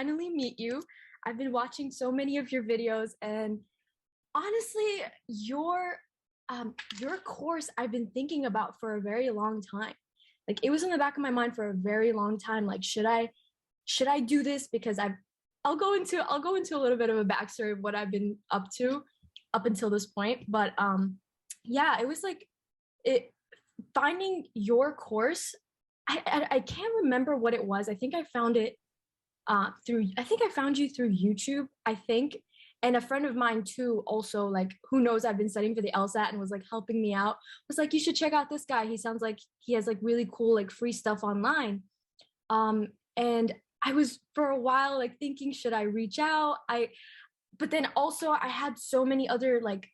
finally meet you. I've been watching so many of your videos, and honestly, your course I've been thinking about for a very long time. Like it was in the back of my mind for a very long time. Like, should I do this? Because I'll go into a little bit of a backstory of what I've been up to up until this point. But yeah, it was like finding your course. I can't remember what it was. I think I found it I found you through YouTube, I think. And a friend of mine too, also, like, who knows, I've been studying for the LSAT and was like helping me out, was like, you should check out this guy. He sounds like he has like really cool, like free stuff online. And I was for a while like thinking, should I reach out? But then also I had so many other like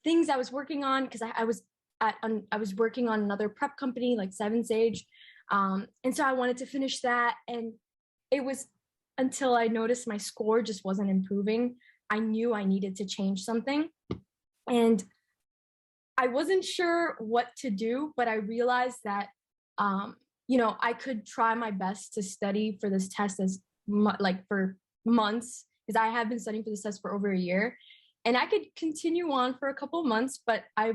things I was working on, because I was working on another prep company, like Seven Sage. And so I wanted to finish that. And it was until I noticed my score just wasn't improving. I knew I needed to change something. And I wasn't sure what to do, but I realized that, I could try my best to study for this test for months, because I have been studying for this test for over a year. And I could continue on for a couple of months, but I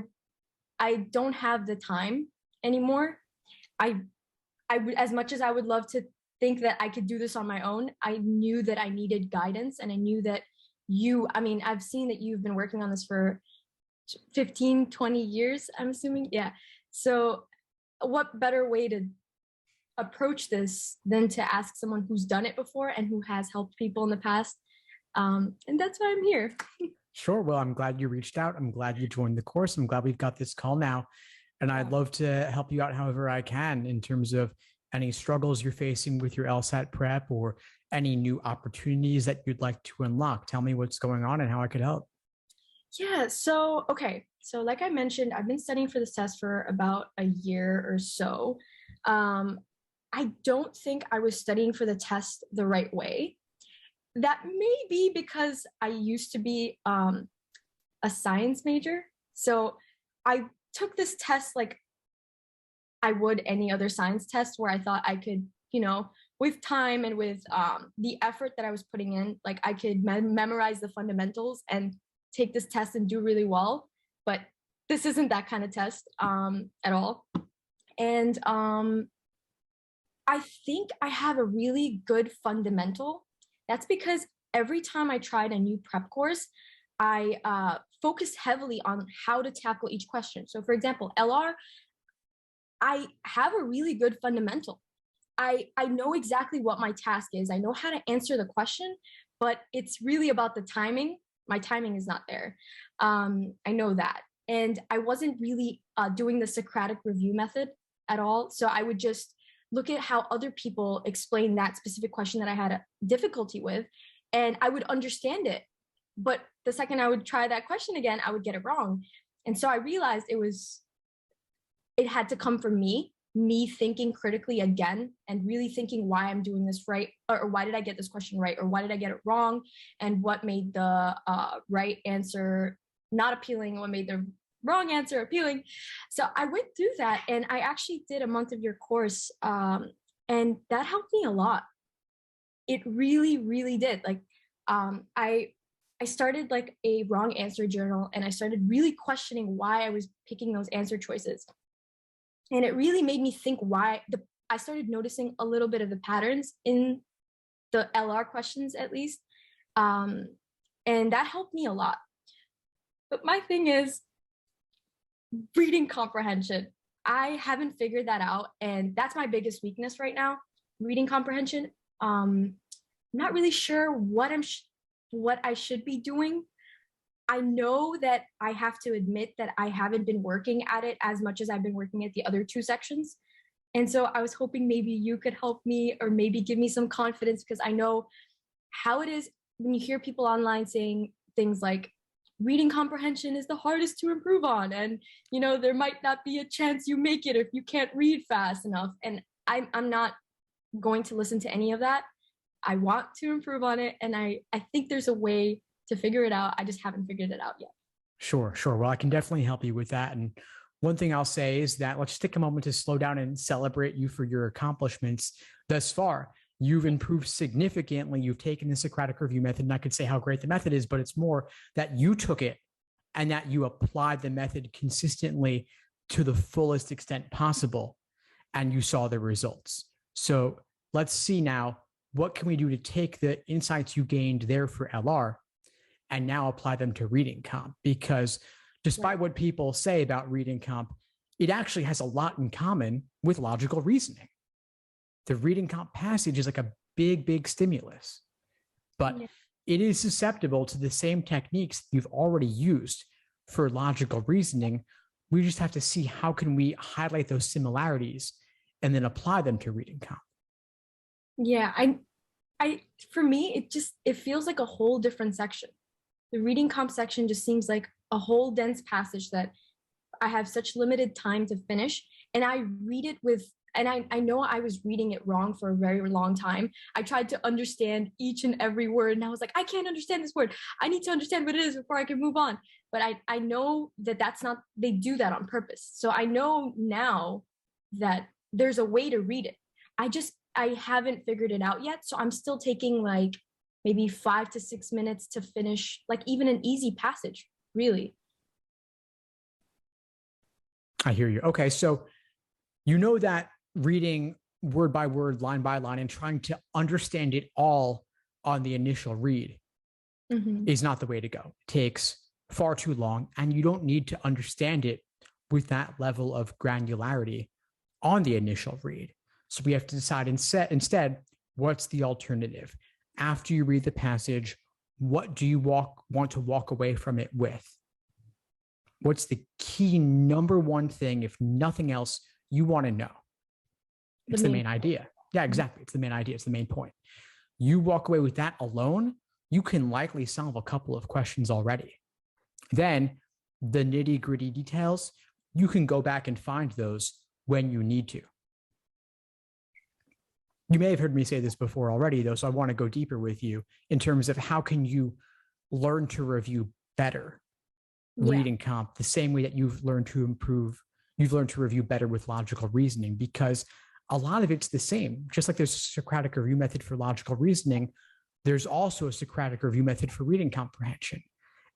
don't have the time anymore. I would, as much as I would love to think that I could do this on my own, I knew that I needed guidance, and I knew that I've seen that you've been working on this for 15, 20 years, I'm assuming. Yeah. So what better way to approach this than to ask someone who's done it before and who has helped people in the past? And that's why I'm here. Sure. Well, I'm glad you reached out. I'm glad you joined the course. I'm glad we've got this call now. And I'd love to help you out however I can in terms of any struggles you're facing with your LSAT prep, or any new opportunities that you'd like to unlock. Tell me what's going on and how I could help. Yeah. So like I mentioned, I've been studying for this test for about a year or so. I don't think I was studying for the test the right way. That may be because I used to be a science major. So I took this test like I would any other science test, where I thought I could, with time and with the effort that I was putting in, like I could memorize the fundamentals and take this test and do really well. But this isn't that kind of test at all. And I think I have a really good fundamental. That's because every time I tried a new prep course, I focused heavily on how to tackle each question. So for example, LR, I have a really good fundamental. I know exactly what my task is. I know how to answer the question, but it's really about the timing. My timing is not there. I know that. And I wasn't really doing the Socratic review method at all. So I would just look at how other people explain that specific question that I had a difficulty with, and I would understand it. But the second I would try that question again, I would get it wrong. And so I realized it had to come from me thinking critically again, and really thinking why I'm doing this right, or why did I get this question right, or why did I get it wrong, and what made the right answer not appealing, what made the wrong answer appealing. So I went through that, and I actually did a month of your course, and that helped me a lot. It really, really did. Like, I started like a wrong answer journal, and I started really questioning why I was picking those answer choices. And it really made me think I started noticing a little bit of the patterns in the LR questions, at least. And that helped me a lot. But my thing is reading comprehension. I haven't figured that out. And that's my biggest weakness right now, reading comprehension. I'm not really sure what I should be doing. I know that I have to admit that I haven't been working at it as much as I've been working at the other two sections. And so I was hoping maybe you could help me, or maybe give me some confidence, because I know how it is when you hear people online saying things like reading comprehension is the hardest to improve on. And, there might not be a chance you make it if you can't read fast enough. And I'm not going to listen to any of that. I want to improve on it. And I think there's a way to figure it out. I just haven't figured it out yet. Sure. Well, I can definitely help you with that. And one thing I'll say is that let's take a moment to slow down and celebrate you for your accomplishments thus far. you've improved significantly. You've taken the Socratic review method, and I could say how great the method is, but it's more that you took it and that you applied the method consistently to the fullest extent possible, and you saw the results. So let's see now, what can we do to take the insights you gained there for LR and now apply them to reading comp? Because despite what people say about reading comp, it actually has a lot in common with logical reasoning. The reading comp passage is like a big, big stimulus, but it is susceptible to the same techniques you've already used for logical reasoning. We just have to see how can we highlight those similarities and then apply them to reading comp. Yeah, for me, it feels like a whole different section. The reading comp section just seems like a whole dense passage that I have such limited time to finish. And I read it and I know I was reading it wrong for a very long time. I tried to understand each and every word, and I was like, I can't understand this word. I need to understand what it is before I can move on. But I know that that's not, they do that on purpose. So I know now that there's a way to read it. I haven't figured it out yet. So I'm still taking like maybe 5 to 6 minutes to finish, like even an easy passage, really. I hear you. Okay. So you know that reading word by word, line by line, and trying to understand it all on the initial read is not the way to go. It takes far too long, and you don't need to understand it with that level of granularity on the initial read. So we have to decide instead, what's the alternative? After you read the passage, what do you want to walk away from it with? What's the key number one thing, if nothing else, you want to know? It's the main idea. Yeah, exactly. It's the main idea. It's the main point. You walk away with that alone, you can likely solve a couple of questions already. Then the nitty gritty details, you can go back and find those when you need to. You may have heard me say this before already, though, so I want to go deeper with you in terms of how can you learn to review better reading comp the same way that you've learned to review better with logical reasoning, because a lot of it's the same. Just like there's a Socratic review method for logical reasoning, there's also a Socratic review method for reading comprehension.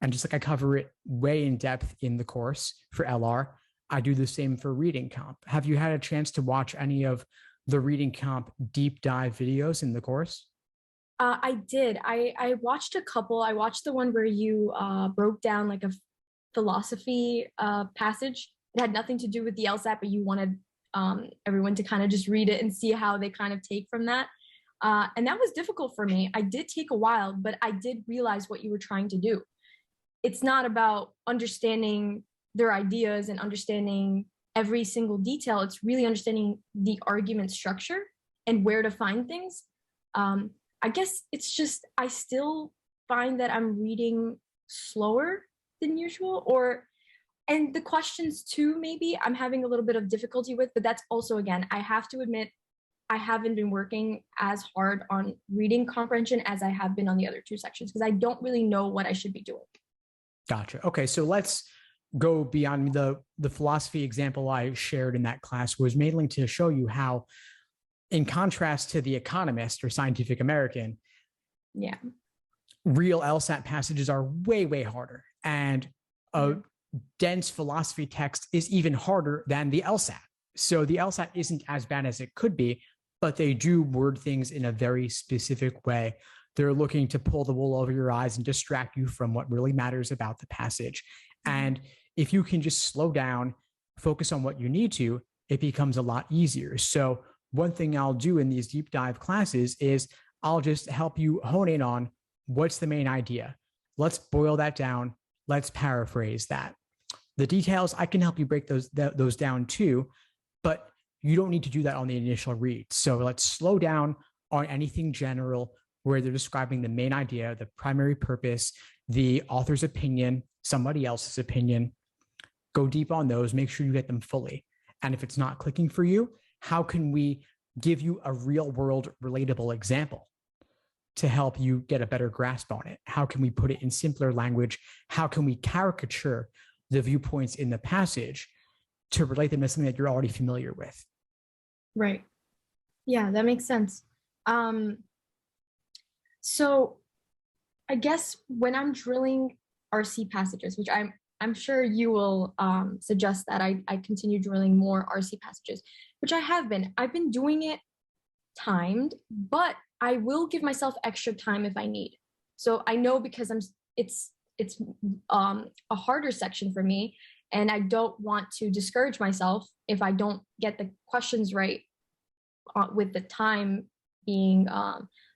And just like I cover it way in depth in the course for LR, I do the same for reading comp. Have you had a chance to watch any of the reading comp deep dive videos in the course? I did. I watched a couple. I watched the one where you broke down like a philosophy passage. It had nothing to do with the LSAT, but you wanted everyone to kind of just read it and see how they kind of take from that. And that was difficult for me. I did take a while, but I did realize what you were trying to do. It's not about understanding their ideas and understanding every single detail. It's really understanding the argument structure and where to find things. I guess it's just, I still find that I'm reading slower than usual, and the questions too, maybe I'm having a little bit of difficulty with, but that's also, again, I have to admit, I haven't been working as hard on reading comprehension as I have been on the other two sections, because I don't really know what I should be doing. Gotcha. Okay. So let's go beyond the philosophy example I shared in that class was mainly to show you how, in contrast to The Economist or Scientific American, real LSAT passages are way, way harder. And a dense philosophy text is even harder than the LSAT. So the LSAT isn't as bad as it could be, but they do word things in a very specific way. They're looking to pull the wool over your eyes and distract you from what really matters about the passage. And if you can just slow down, focus on what you need to, it becomes a lot easier. So one thing I'll do in these deep dive classes is I'll just help you hone in on what's the main idea. Let's boil that down. Let's paraphrase that. The details, I can help you break those down too, but you don't need to do that on the initial read. So let's slow down on anything general where they're describing the main idea, the primary purpose, the author's opinion, somebody else's opinion. Go deep on those, make sure you get them fully. And if it's not clicking for you, how can we give you a real world relatable example to help you get a better grasp on it? How can we put it in simpler language? How can we caricature the viewpoints in the passage to relate them to something that you're already familiar with? Right. Yeah, that makes sense. Um, so I guess when I'm drilling RC passages, which I'm sure you will suggest that I continue drilling more RC passages, which I have been. I've been doing it timed, but I will give myself extra time if I need. So I know because it's a harder section for me, and I don't want to discourage myself if I don't get the questions right, with the time being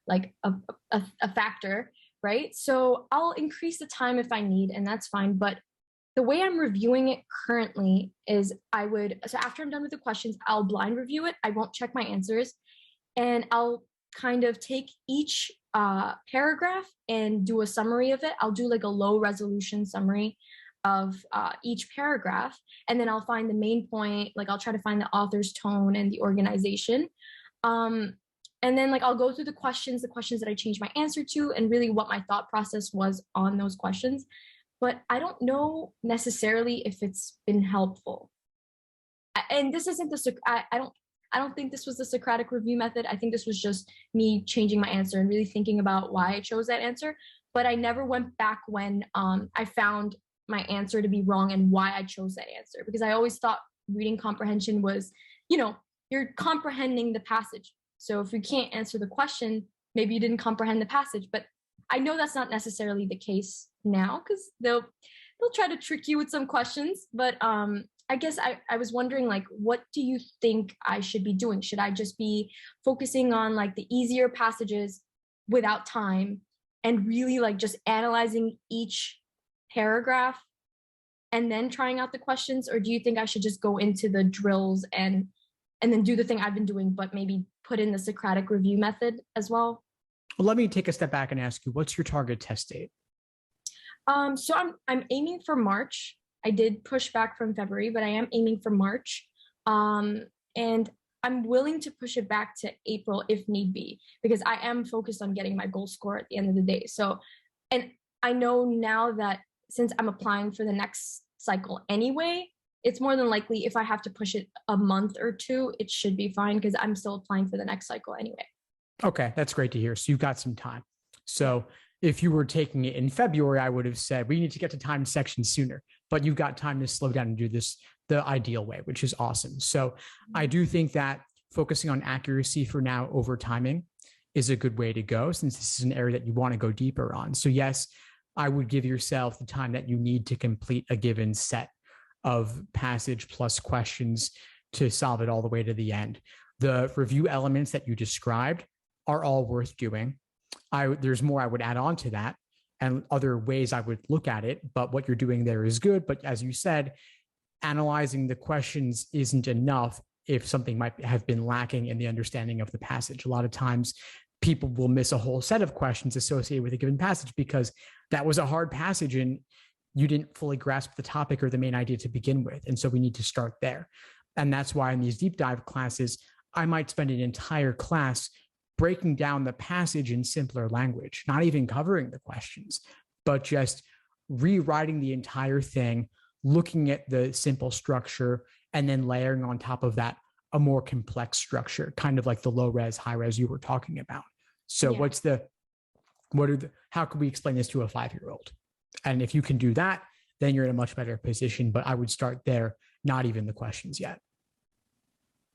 like a factor, right? So I'll increase the time if I need, and that's fine. But the way I'm reviewing it currently is so after I'm done with the questions, I'll blind review it. I won't check my answers, and I'll kind of take each paragraph and do a summary of it. I'll do like a low resolution summary of each paragraph, and then I'll find the main point. Like I'll try to find the author's tone and the organization. And then like I'll go through the questions that I changed my answer to, and really what my thought process was on those questions. But I don't know necessarily if it's been helpful. And this isn't I don't think this was the Socratic review method. I think this was just me changing my answer and really thinking about why I chose that answer. But I never went back when I found my answer to be wrong and why I chose that answer, because I always thought reading comprehension was, you're comprehending the passage. So if you can't answer the question, maybe you didn't comprehend the passage. But I know that's not necessarily the case now, because they'll try to trick you with some questions. But I guess I was wondering, like, what do you think I should be doing? Should I just be focusing on like the easier passages without time and really like just analyzing each paragraph and then trying out the questions? Or do you think I should just go into the drills and then do the thing I've been doing, but maybe put in the Socratic review method as well? Well, let me take a step back and ask you, what's your target test date? So I'm aiming for March. I did push back from February, but I am aiming for March. And I'm willing to push it back to April if need be, because I am focused on getting my goal score at the end of the day. So, and I know now that since I'm applying for the next cycle anyway, it's more than likely if I have to push it a month or two, it should be fine, because I'm still applying for the next cycle anyway. Okay, that's great to hear. So you've got some time. So if you were taking it in February, I would have said we need to get to timed sections sooner, but you've got time to slow down and do this the ideal way, which is awesome. So I do think that focusing on accuracy for now over timing is a good way to go, since this is an area that you want to go deeper on. So yes, I would give yourself the time that you need to complete a given set of passage plus questions to solve it all the way to the end. The review elements that you described are all worth doing. There's more I would add on to that and other ways I would look at it, but what you're doing there is good. But as you said, analyzing the questions isn't enough if something might have been lacking in the understanding of the passage. A lot of times people will miss a whole set of questions associated with a given passage because that was a hard passage and you didn't fully grasp the topic or the main idea to begin with. And so we need to start there. And that's why in these deep dive classes, I might spend an entire class breaking down the passage in simpler language, not even covering the questions, but just rewriting the entire thing, looking at the simple structure, and then layering on top of that a more complex structure, kind of like the low res, high res you were talking about. So yeah. How can we explain this to a 5-year-old? And if you can do that, then you're in a much better position. But I would start there, not even the questions yet.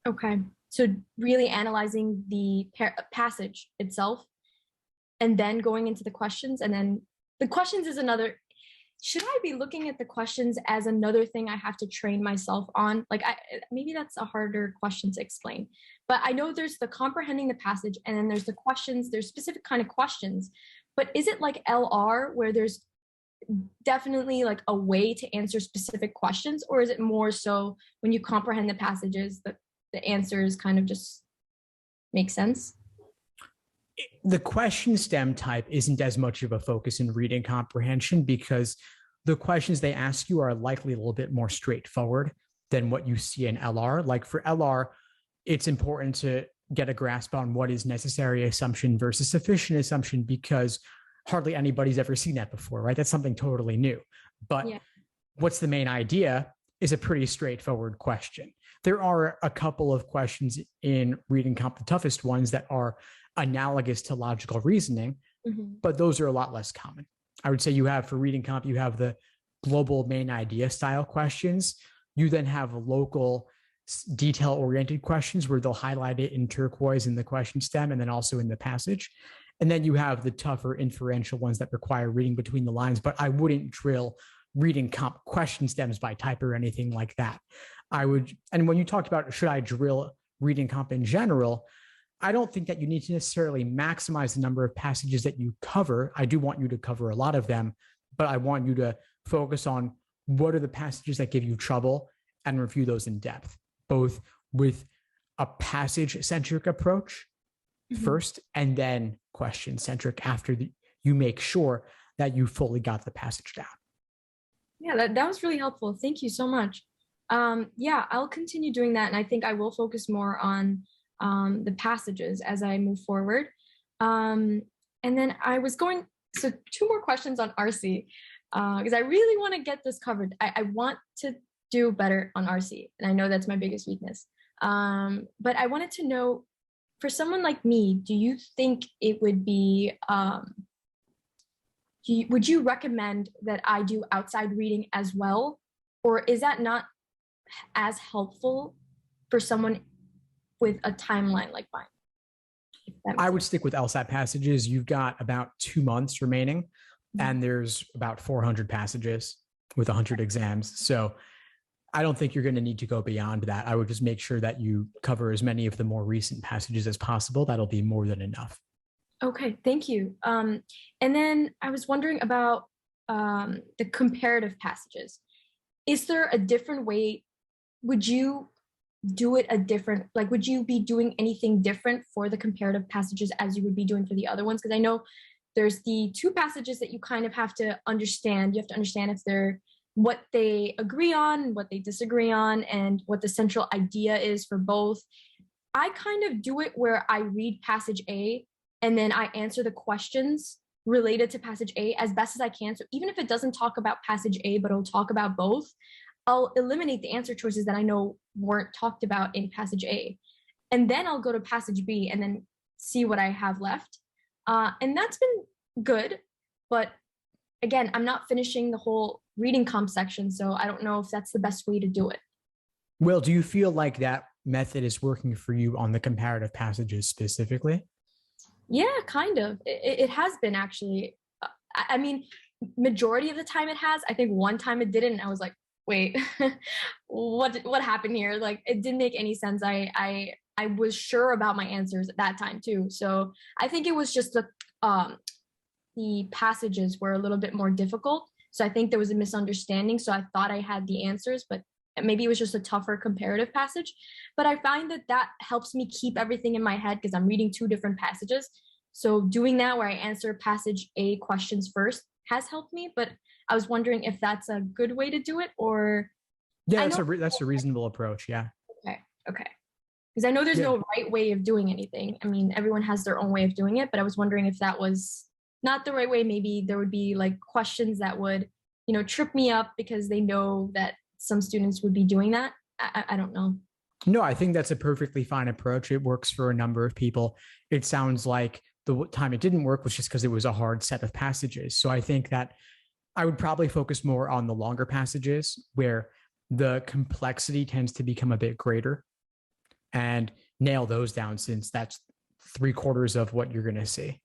Okay. So really analyzing the passage itself and then going into the questions. And then the questions is another. Should I be looking at the questions as another thing I have to train myself on? Like, maybe that's a harder question to explain. But I know there's the comprehending the passage, and then there's the questions. There's specific kind of questions. But is it like LR, where there's definitely like a way to answer specific questions? Or is it more so when you comprehend the passages, the answers kind of just make sense? The question stem type isn't as much of a focus in reading comprehension because the questions they ask you are likely a little bit more straightforward than what you see in LR. Like for LR, it's important to get a grasp on what is necessary assumption versus sufficient assumption because hardly anybody's ever seen that before, right? That's something totally new. But what's the main idea is a pretty straightforward question. There are a couple of questions in reading comp, the toughest ones, that are analogous to logical reasoning, but those are a lot less common. I would say you have, for reading comp, you have the global main idea style questions. You then have local detail oriented questions where they'll highlight it in turquoise in the question stem and then also in the passage. And then you have the tougher inferential ones that require reading between the lines, but I wouldn't drill reading comp question stems by type or anything like that. I would, and when you talked about should I drill reading comp in general, I don't think that you need to necessarily maximize the number of passages that you cover. I do want you to cover a lot of them, but I want you to focus on what are the passages that give you trouble and review those in depth, both with a passage-centric approach first and then question-centric after you make sure that you fully got the passage down. Yeah, that was really helpful. Thank you so much. Yeah, I'll continue doing that. And I think I will focus more on the passages as I move forward. And then so 2 more questions on RC, because I really want to get this covered. I want to do better on RC, and I know that's my biggest weakness. But I wanted to know, for someone like me, do you think it would be, would you recommend that I do outside reading as well? Or is that not as helpful for someone with a timeline like mine? I would stick with LSAT passages. You've got about 2 months remaining, and there's about 400 passages with 100 exams. So I don't think you're going to need to go beyond that. I would just make sure that you cover as many of the more recent passages as possible. That'll be more than enough. Okay, thank you. And then I was wondering about the comparative passages. Is there a different way? Would you do it would you be doing anything different for the comparative passages as you would be doing for the other ones? Because I know there's the 2 passages that you kind of have to understand. You have to understand if they're what they agree on, what they disagree on, and what the central idea is for both. I kind of do it where I read passage A and then I answer the questions related to passage A as best as I can. So even if it doesn't talk about passage A, but it'll talk about both, I'll eliminate the answer choices that I know weren't talked about in passage A. And then I'll go to passage B and then see what I have left. And that's been good. But again, I'm not finishing the whole reading comp section, so I don't know if that's the best way to do it. Will, do you feel like that method is working for you on the comparative passages specifically? Yeah, kind of. It has been, actually. I mean, majority of the time it has. I think one time it didn't, and I was like, wait, what happened here? Like, it didn't make any sense. I was sure about my answers at that time too. So I think it was just the passages were a little bit more difficult. So I think there was a misunderstanding. So I thought I had the answers, but maybe it was just a tougher comparative passage. But I find that helps me keep everything in my head because I'm reading 2 different passages. So doing that where I answer passage A questions first has helped me. But I was wondering if that's a good way to do it, or yeah, that's a reasonable approach. Yeah. Okay. Because I know there's no right way of doing anything. I mean, everyone has their own way of doing it, but I was wondering if that was not the right way. Maybe there would be like questions that would, trip me up because they know that some students would be doing that. I don't know. No, I think that's a perfectly fine approach. It works for a number of people. It sounds like the time it didn't work was just because it was a hard set of passages. So I think that I would probably focus more on the longer passages where the complexity tends to become a bit greater and nail those down, since that's 3/4 of what you're going to see.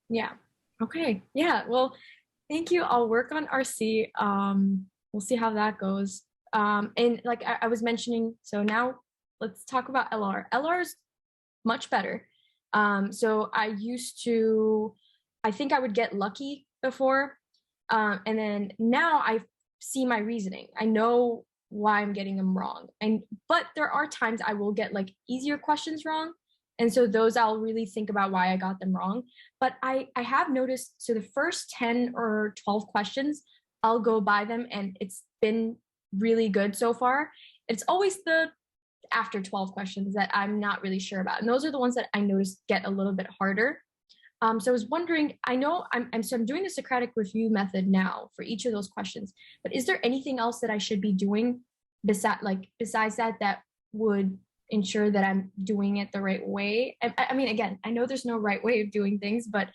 Yeah. Okay. Yeah. Well, thank you. I'll work on RC. We'll see how that goes. And like I was mentioning, so now let's talk about LR. LR is much better. So I think I would get lucky before. And then now I see my reasoning. I know why I'm getting them wrong. But there are times I will get like easier questions wrong. And so those I'll really think about why I got them wrong. But I have noticed, so the first 10 or 12 questions, I'll go by them and it's been really good so far. It's always the after 12 questions that I'm not really sure about. And those are the ones that I noticed get a little bit harder. So I was wondering, I know I'm doing the Socratic review method now for each of those questions, but is there anything else that I should be doing besides that would ensure that I'm doing it the right way. I mean, again, I know there's no right way of doing things, but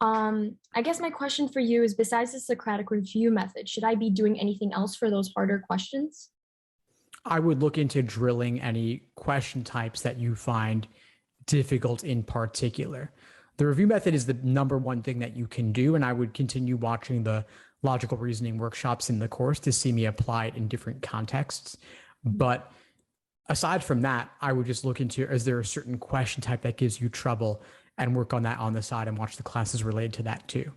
I guess my question for you is, besides the Socratic review method, should I be doing anything else for those harder questions? I would look into drilling any question types that you find difficult in particular. The review method is the number one thing that you can do, and I would continue watching the logical reasoning workshops in the course to see me apply it in different contexts. But aside from that, I would just look into, is there a certain question type that gives you trouble, and work on that on the side and watch the classes related to that too.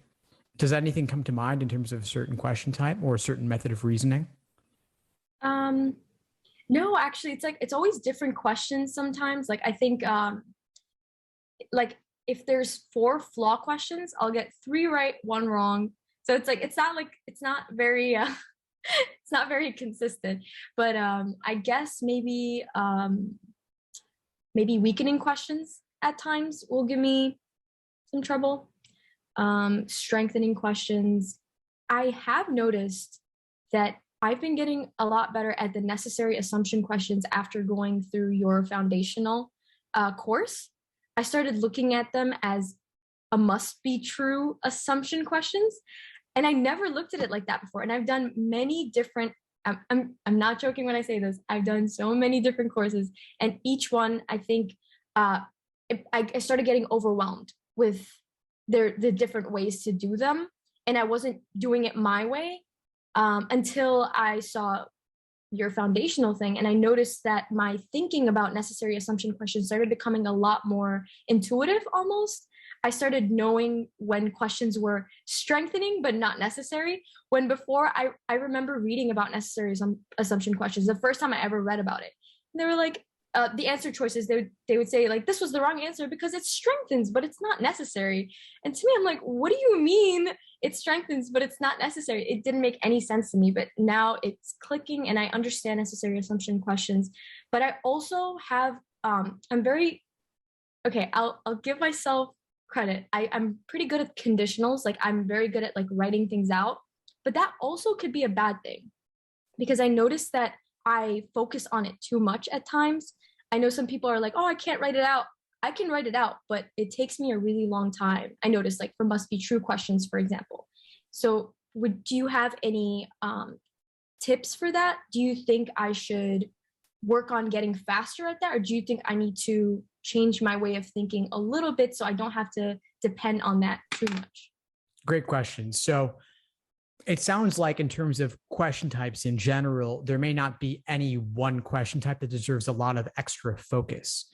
Does anything come to mind in terms of a certain question type or a certain method of reasoning? No, actually, it's like it's always different questions sometimes. Like I think like if there's 4 flaw questions, I'll get 3 right, 1 wrong. So it's like it's not very it's not very consistent. But I guess maybe weakening questions at times will give me some trouble. Strengthening questions. I have noticed that I've been getting a lot better at the necessary assumption questions after going through your foundational course. I started looking at them as a must be true assumption questions. And I never looked at it like that before. And I've done many different, I'm not joking when I say this, I've done so many different courses. And each one, I think, I started getting overwhelmed with the different ways to do them. And I wasn't doing it my way until I saw your foundational thing. And I noticed that my thinking about necessary assumption questions started becoming a lot more intuitive almost. I started knowing when questions were strengthening but not necessary. When before I remember reading about necessary assumption questions, the first time I ever read about it. And they were like, the answer choices, they would say like, this was the wrong answer because it strengthens, but it's not necessary. And to me, I'm like, what do you mean it strengthens, but it's not necessary? It didn't make any sense to me, but now it's clicking and I understand necessary assumption questions. But I also have, I'm very, okay, I'll give myself credit. I'm pretty good at conditionals. Like I'm very good at like writing things out, but that also could be a bad thing because I noticed that I focus on it too much at times. I know some people are like, oh, I can't write it out. I can write it out, but it takes me a really long time. I noticed like for must be true questions, for example. So do you have any tips for that? Do you think I should work on getting faster at that? Or do you think I need to change my way of thinking a little bit so I don't have to depend on that too much? Great question. So it sounds like in terms of question types in general, there may not be any one question type that deserves a lot of extra focus.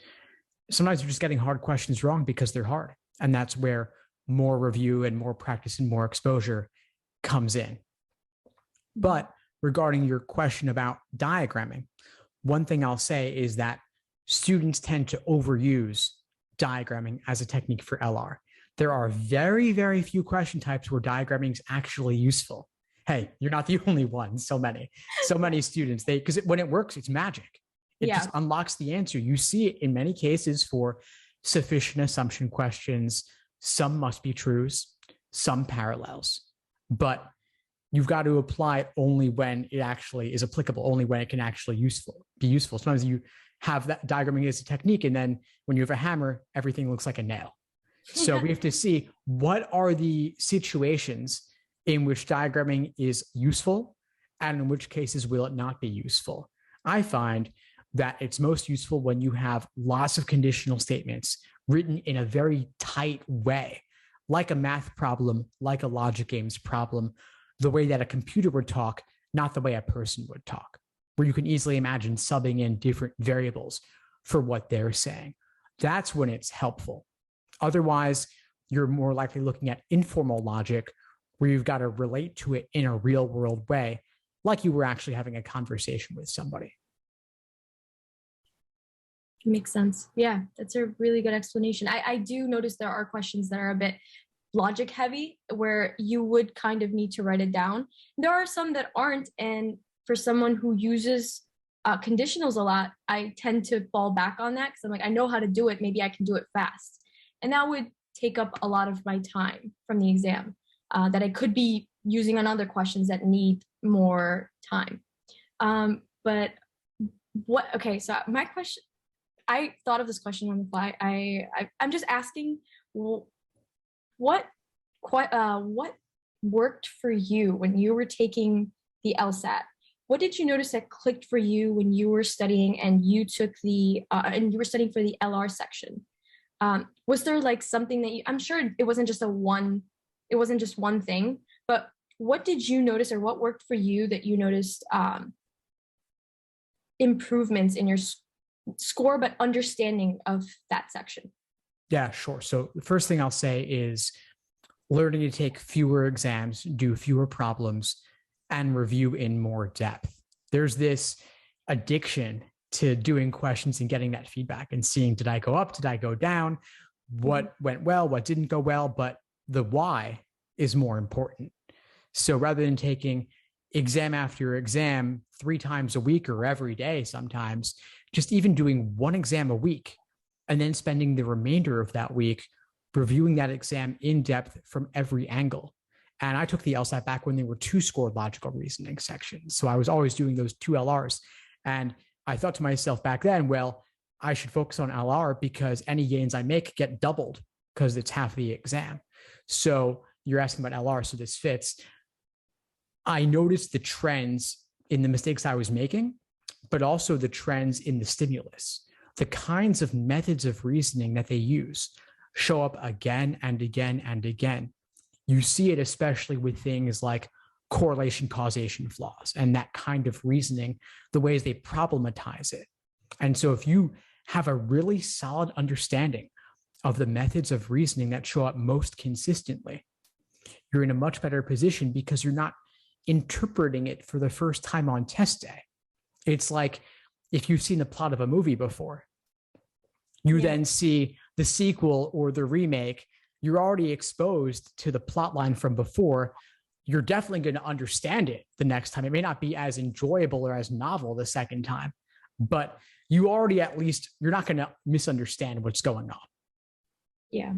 Sometimes you're just getting hard questions wrong because they're hard. And that's where more review and more practice and more exposure comes in. But regarding your question about diagramming, one thing I'll say is that students tend to overuse diagramming as a technique for LR. There are very, very few question types where diagramming is actually useful. Hey, you're not the only one. So many students, because when it works, it's magic. It just unlocks the answer. You see it in many cases for sufficient assumption questions. Some must be truths, some parallels, but you've got to apply it only when it actually is applicable, only when it can actually be useful. Sometimes you have that diagramming as a technique, and then when you have a hammer, everything looks like a nail. So we have to see what are the situations in which diagramming is useful and in which cases will it not be useful. I find that it's most useful when you have lots of conditional statements written in a very tight way, like a math problem, like a logic games problem, the way that a computer would talk, not the way a person would talk, where you can easily imagine subbing in different variables for what they're saying. That's when it's helpful. Otherwise, you're more likely looking at informal logic where you've got to relate to it in a real world way, like you were actually having a conversation with somebody. Makes sense. Yeah, that's a really good explanation. I do notice there are questions that are a bit logic heavy where you would kind of need to write it down. There are some that aren't. And for someone who uses conditionals a lot, I tend to fall back on that because I'm like, I know how to do it. Maybe I can do it fast. And that would take up a lot of my time from the exam that I could be using on other questions that need more time. But Okay, so my question, I thought of this question on the fly. I'm just asking, what what worked for you when you were taking the LSAT? What did you notice that clicked for you when you were studying and you took the and you were studying for the LR section? Was there like something that I'm sure it wasn't just it wasn't just one thing, but what did you notice or what worked for you that you noticed improvements in your score, but understanding of that section? Yeah, sure. So the first thing I'll say is learning to take fewer exams, do fewer problems, and review in more depth. There's this addiction to doing questions and getting that feedback and seeing, did I go up? Did I go down? What went well? What didn't go well? But the why is more important. So rather than taking exam after exam 3 times a week or every day, sometimes just even doing one exam a week and then spending the remainder of that week reviewing that exam in depth from every angle. And I took the LSAT back when they were 2-score logical reasoning sections. So I was always doing those 2 LRs. And I thought to myself back then, well, I should focus on LR because any gains I make get doubled because it's half the exam. So you're asking about LR, so this fits. I noticed the trends in the mistakes I was making, but also the trends in the stimulus. The kinds of methods of reasoning that they use show up again and again and again. You see it especially with things like correlation causation flaws and that kind of reasoning, the ways they problematize it. And so if you have a really solid understanding of the methods of reasoning that show up most consistently, you're in a much better position because you're not interpreting it for the first time on test day. It's like if you've seen the plot of a movie before, you then see the sequel or the remake, you're already exposed to the plot line from before. You're definitely going to understand it the next time. It may not be as enjoyable or as novel the second time, but you already, at least, you're not going to misunderstand what's going on. Yeah.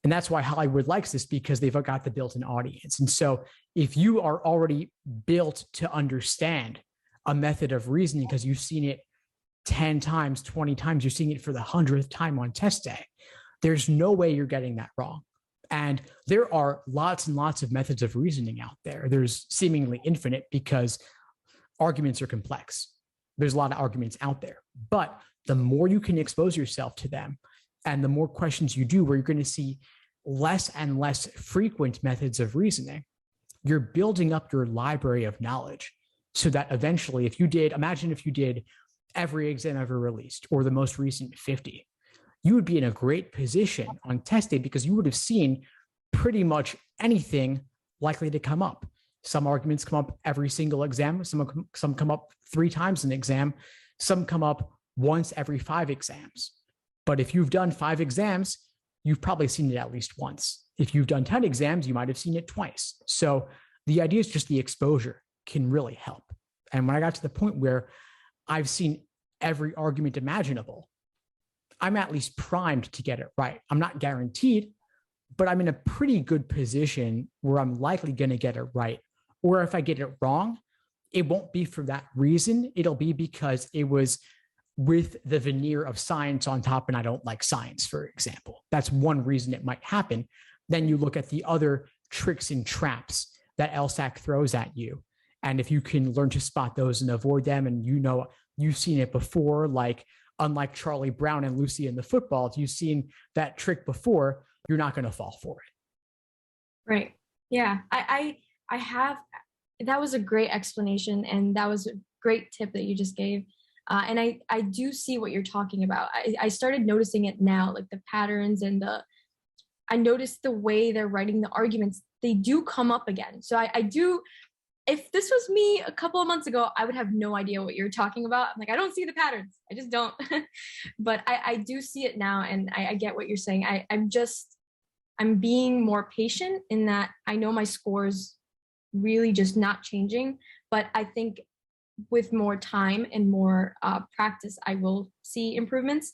And that's why Hollywood likes this, because they've got the built-in audience. And so if you are already built to understand a method of reasoning because you've seen it 10 times, 20 times, you're seeing it for the 100th time on test day, there's no way you're getting that wrong. And there are lots and lots of methods of reasoning out there. There's seemingly infinite because arguments are complex. There's a lot of arguments out there. But the more you can expose yourself to them and the more questions you do where you're going to see less and less frequent methods of reasoning, you're building up your library of knowledge so that eventually, imagine if you did every exam ever released or the most recent 50, you would be in a great position on test day because you would have seen pretty much anything likely to come up. Some arguments come up every single exam. Some come up 3 times an exam. Some come up once every 5 exams. But if you've done 5 exams, you've probably seen it at least once. If you've done 10 exams, you might have seen it twice. So the idea is just the exposure can really help. And when I got to the point where I've seen every argument imaginable, I'm at least primed to get it right. I'm not guaranteed, but I'm in a pretty good position where I'm likely going to get it right. Or if I get it wrong, it won't be for that reason. It'll be because it was with the veneer of science on top and I don't like science, for example. That's one reason it might happen. Then you look at the other tricks and traps that LSAC throws at you. And if you can learn to spot those and avoid them, and you've seen it before, like unlike Charlie Brown and Lucy in the football, if you've seen that trick before, you're not going to fall for it. Right. Yeah. I have, that was a great explanation. And that was a great tip that you just gave. And I do see what you're talking about. I started noticing it now, like the patterns and I noticed the way they're writing the arguments, they do come up again. So I do, if this was me a couple of months ago, I would have no idea what you're talking about. I'm like, I don't see the patterns. I just don't. But I do see it now, and I get what you're saying. I'm being more patient in that I know my scores really just not changing. But I think with more time and more practice, I will see improvements.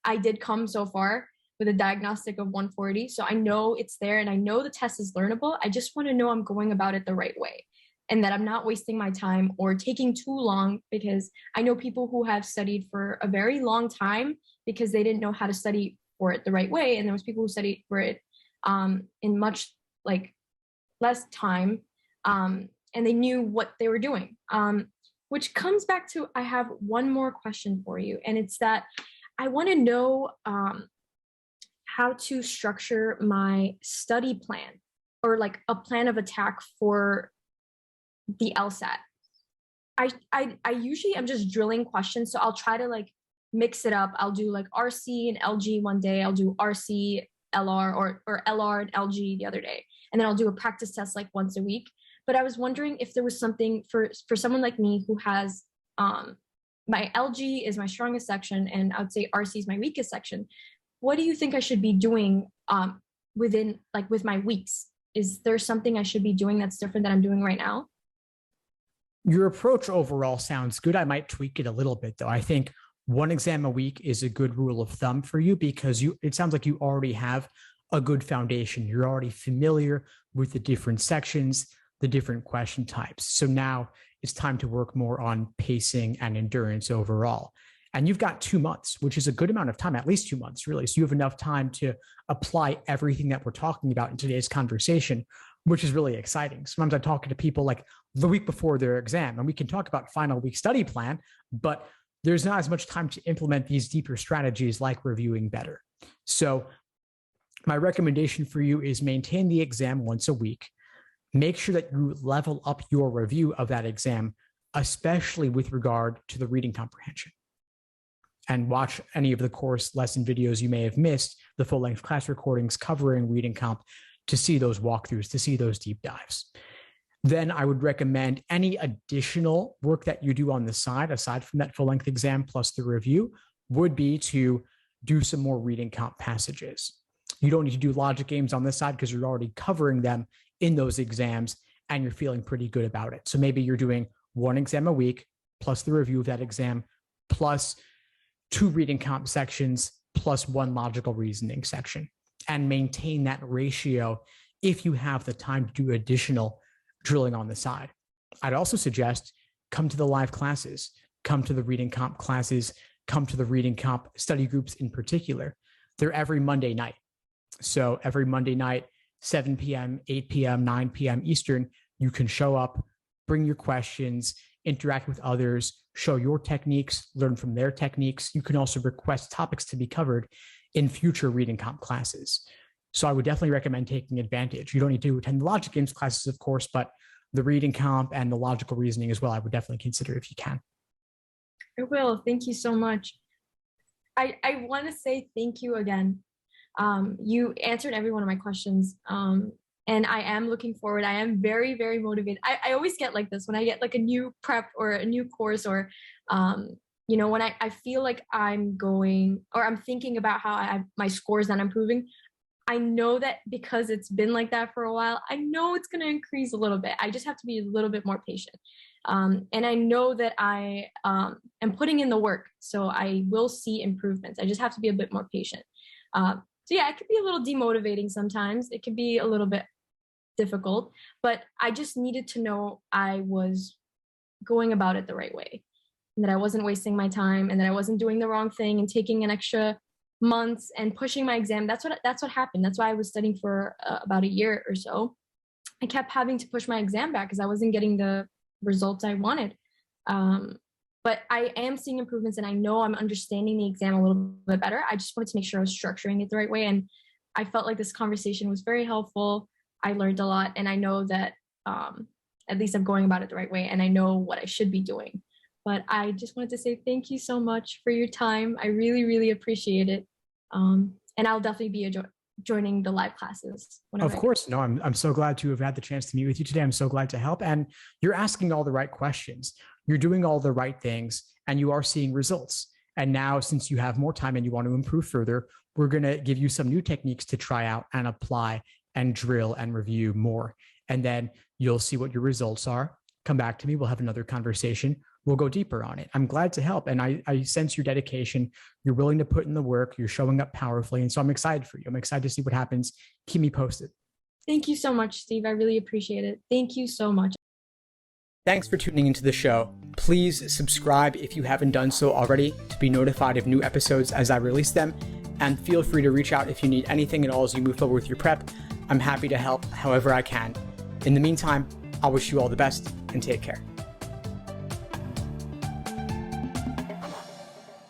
I did come so far with a diagnostic of 140. So I know it's there and I know the test is learnable. I just want to know I'm going about it the right way. and that I'm not wasting my time or taking too long, because I know people who have studied for a very long time because they didn't know how to study for it the right way. And there was people who studied for it in much like less time, and they knew what they were doing. Which comes back to, I have one more question for you, and it's that I want to know how to structure my study plan, or like a plan of attack for the LSAT. I usually am just drilling questions, so I'll try to like mix it up. I'll do like RC and LG one day. I'll do RC, LR, or LR and LG the other day, and then I'll do a practice test like once a week. But I was wondering if there was something for someone like me who has my LG is my strongest section, and I would say RC is my weakest section. What do you think I should be doing within like with my weeks? Is there something I should be doing that's different than I'm doing right now? Your approach overall sounds good. I might tweak it a little bit, though. I think one exam a week is a good rule of thumb for you, because it sounds like you already have a good foundation. You're already familiar with the different sections, the different question types. So now it's time to work more on pacing and endurance overall. And you've got 2 months, which is a good amount of time, at least 2 months, really. So you have enough time to apply everything that we're talking about in today's conversation, which is really exciting. Sometimes I talk to people like the week before their exam, and we can talk about final week study plan, but there's not as much time to implement these deeper strategies like reviewing better. So my recommendation for you is maintain the exam once a week. Make sure that you level up your review of that exam, especially with regard to the reading comprehension. And watch any of the course lesson videos you may have missed, the full-length class recordings covering reading comp, to see those walkthroughs, to see those deep dives. Then I would recommend any additional work that you do on the side, aside from that full-length exam plus the review, would be to do some more reading comp passages. You don't need to do logic games on this side because you're already covering them in those exams and you're feeling pretty good about it. So maybe you're doing one exam a week plus the review of that exam plus 2 reading comp sections plus 1 logical reasoning section, and maintain that ratio if you have the time to do additional drilling on the side. I'd also suggest come to the live classes, come to the reading comp classes, come to the reading comp study groups in particular. They're every Monday night. So every Monday night, 7 p.m., 8 p.m., 9 p.m. Eastern, you can show up, bring your questions, interact with others, show your techniques, learn from their techniques. You can also request topics to be covered in future reading comp classes. So I would definitely recommend taking advantage. You don't need to attend the logic games classes, of course, but the reading comp and the logical reasoning as well, I would definitely consider if you can. I will. Thank you so much. I want to say thank you again. You answered every one of my questions. And I am looking forward. I am very, very motivated. I always get like this when I get like a new prep or a new course, or, when I feel like I'm going, or I'm thinking about how my score's not improving. I know that because it's been like that for a while, I know it's going to increase a little bit. I just have to be a little bit more patient. And I know that I am putting in the work, so I will see improvements. I just have to be a bit more patient. So yeah, it could be a little demotivating sometimes. It could be a little bit difficult, but I just needed to know I was going about it the right way, and that I wasn't wasting my time, and that I wasn't doing the wrong thing and taking an extra months and pushing my exam. That's what happened. That's why I was studying for about a year or so. I kept having to push my exam back because I wasn't getting the results I wanted. But I am seeing improvements, and I know I'm understanding the exam a little bit better. I just wanted to make sure I was structuring it the right way. And I felt like this conversation was very helpful. I learned a lot, and I know that at least I'm going about it the right way, and I know what I should be doing. But I just wanted to say thank you so much for your time. I really, really appreciate it. And I'll definitely be joining the live classes. Of course. No, I'm so glad to have had the chance to meet with you today. I'm so glad to help. And you're asking all the right questions. You're doing all the right things, and you are seeing results. And now, since you have more time and you want to improve further, we're going to give you some new techniques to try out and apply and drill and review more. And then you'll see what your results are. Come back to me. We'll have another conversation. We'll go deeper on it. I'm glad to help. And I sense your dedication. You're willing to put in the work. You're showing up powerfully. And so I'm excited for you. I'm excited to see what happens. Keep me posted. Thank you so much, Steve. I really appreciate it. Thank you so much. Thanks for tuning into the show. Please subscribe if you haven't done so already to be notified of new episodes as I release them. And feel free to reach out if you need anything at all as you move forward with your prep. I'm happy to help however I can. In the meantime, I'll wish you all the best and take care.